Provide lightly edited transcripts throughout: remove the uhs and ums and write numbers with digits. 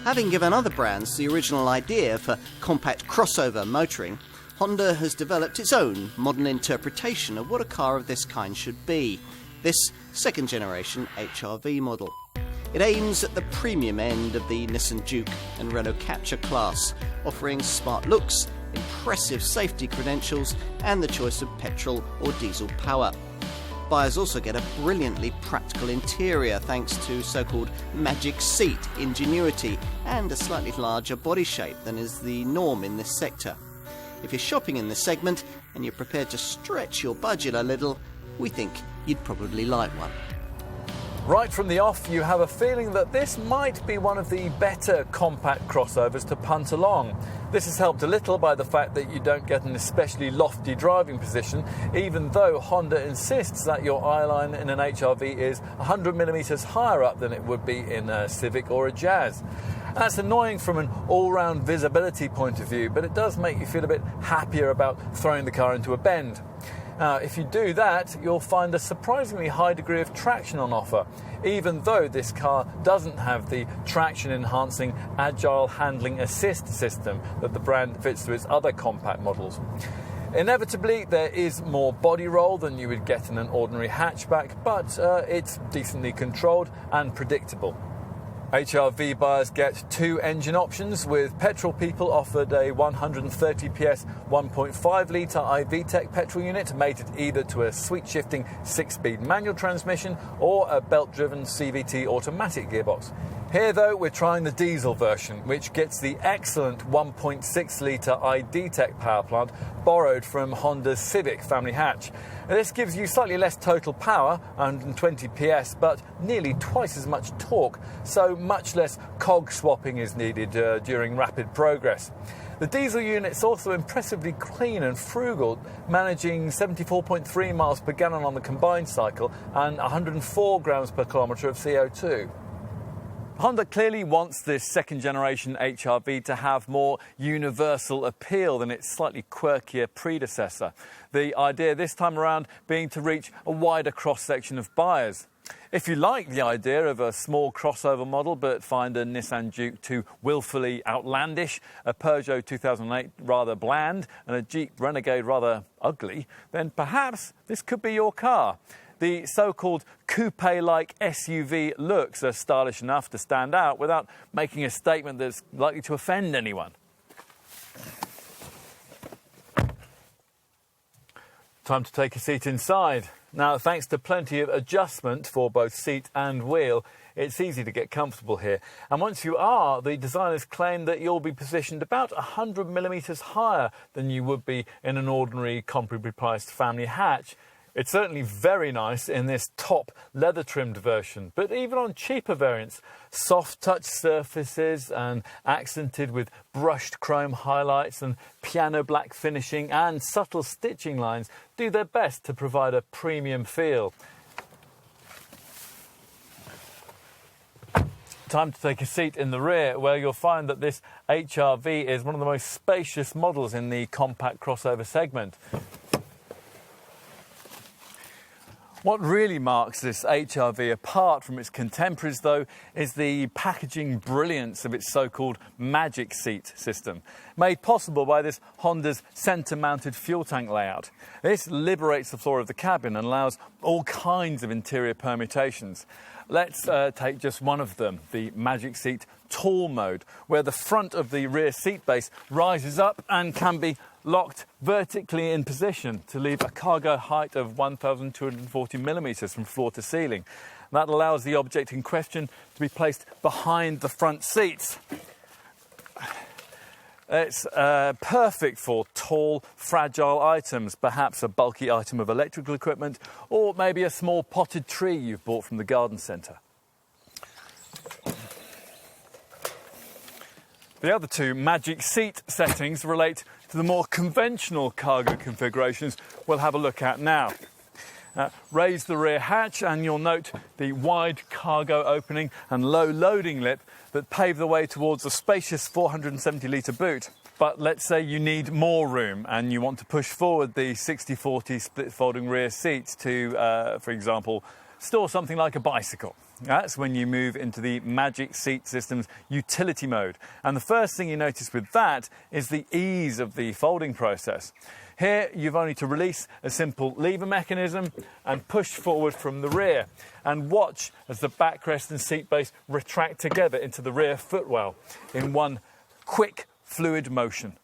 Having given other brands the original idea for compact crossover motoring, Honda has developed its own modern interpretation of what a car of this kind should be, this second generation HR-V model. It aims at the premium end of the Nissan Juke and Renault Captur class, offering smart looks, impressive safety credentials and the choice of petrol or diesel power. Buyers also get a brilliantly practical interior thanks to so-called magic seat ingenuity and a slightly larger body shape than is the norm in this sector. If you're shopping in this segment and you're prepared to stretch your budget a little, we think you'd probably like one. Right from the off, you have a feeling that this might be one of the better compact crossovers to punt along. This is helped a little by the fact that you don't get an especially lofty driving position, even though Honda insists that your eye line in an HR-V is 100mm higher up than it would be in a Civic or a Jazz. That's annoying from an all-round visibility point of view, but it does make you feel a bit happier about throwing the car into a bend. Now, if you do that, you'll find a surprisingly high degree of traction on offer, even though this car doesn't have the traction-enhancing Agile Handling Assist system that the brand fits to its other compact models. Inevitably, there is more body roll than you would get in an ordinary hatchback, but it's decently controlled and predictable. HR-V buyers get two engine options, with petrol people offered a 130 PS 1.5 litre iVTEC petrol unit mated either to a sweet-shifting 6-speed manual transmission or a belt-driven CVT automatic gearbox. Here, though, we're trying the diesel version, which gets the excellent 1.6 litre iDTEC power plant borrowed from Honda's Civic family hatch. This gives you slightly less total power, 120 PS, but nearly twice as much torque, so much less cog swapping is needed during rapid progress. The diesel unit's also impressively clean and frugal, managing 74.3 miles per gallon on the combined cycle and 104 grams per kilometre of CO2. Honda clearly wants this second-generation HR-V to have more universal appeal than its slightly quirkier predecessor. The idea this time around being to reach a wider cross-section of buyers. If you like the idea of a small crossover model but find a Nissan Juke too willfully outlandish, a Peugeot 2008 rather bland and a Jeep Renegade rather ugly, then perhaps this could be your car. The so-called coupe-like SUV looks are stylish enough to stand out without making a statement that's likely to offend anyone. Time to take a seat inside. Now, thanks to plenty of adjustment for both seat and wheel, it's easy to get comfortable here. And once you are, the designers claim that you'll be positioned about 100mm higher than you would be in an ordinary comparably priced family hatch. It's certainly very nice in this top leather-trimmed version, but even on cheaper variants, soft-touch surfaces and accented with brushed chrome highlights and piano black finishing and subtle stitching lines do their best to provide a premium feel. Time to take a seat in the rear, where you'll find that this HR-V is one of the most spacious models in the compact crossover segment. What really marks this HR-V apart from its contemporaries, though, is the packaging brilliance of its so-called magic seat system, made possible by this Honda's centre-mounted fuel tank layout. This liberates the floor of the cabin and allows all kinds of interior permutations. Let's take just one of them, the Magic Seat Tall mode, where the front of the rear seat base rises up and can be locked vertically in position to leave a cargo height of 1,240mm from floor to ceiling. That allows the object in question to be placed behind the front seats. It's perfect for tall, fragile items, perhaps a bulky item of electrical equipment, or maybe a small potted tree you've bought from the garden centre. The other two magic seat settings relate to the more conventional cargo configurations we'll have a look at now. Raise the rear hatch and you'll note the wide cargo opening and low loading lip that pave the way towards a spacious 470-litre boot. But let's say you need more room and you want to push forward the 60-40 split folding rear seats to, for example, store something like a bicycle. That's when you move into the Magic Seat System's utility mode. And the first thing you notice with that is the ease of the folding process. Here, you've only to release a simple lever mechanism and push forward from the rear. And watch as the backrest and seat base retract together into the rear footwell in one quick, fluid motion.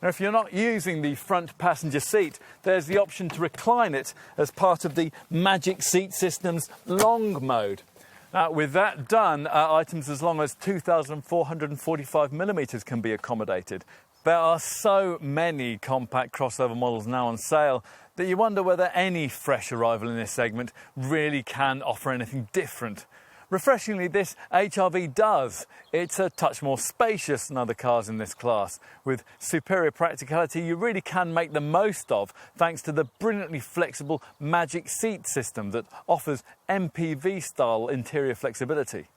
Now, if you're not using the front passenger seat, there's the option to recline it as part of the Magic Seat System's long mode. With that done, items as long as 2,445 millimetres can be accommodated. There are so many compact crossover models now on sale that you wonder whether any fresh arrival in this segment really can offer anything different. Refreshingly, this HR-V does. It's a touch more spacious than other cars in this class. With superior practicality you really can make the most of, thanks to the brilliantly flexible Magic Seat System that offers MPV-style interior flexibility.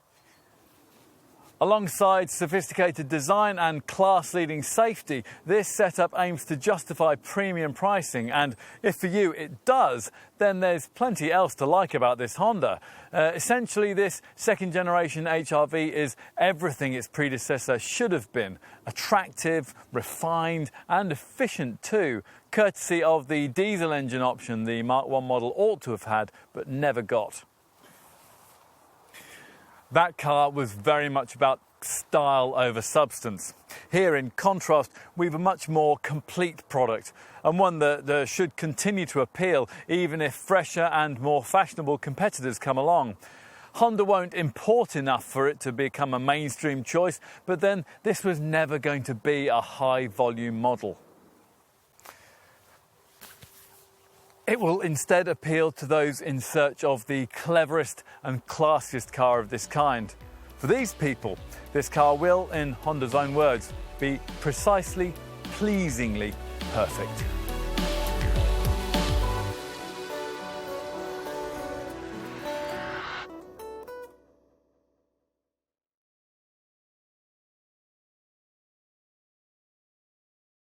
Alongside sophisticated design and class-leading safety, this setup aims to justify premium pricing, and if for you it does, then there's plenty else to like about this Honda. Essentially, this second-generation HR-V is everything its predecessor should have been. Attractive, refined and efficient too, courtesy of the diesel engine option the Mark I model ought to have had but never got. That car was very much about style over substance. Here, in contrast, we've a much more complete product, and one that should continue to appeal even if fresher and more fashionable competitors come along. Honda won't import enough for it to become a mainstream choice, but then this was never going to be a high-volume model. It will instead appeal to those in search of the cleverest and classiest car of this kind. For these people, this car will, in Honda's own words, be precisely, pleasingly perfect.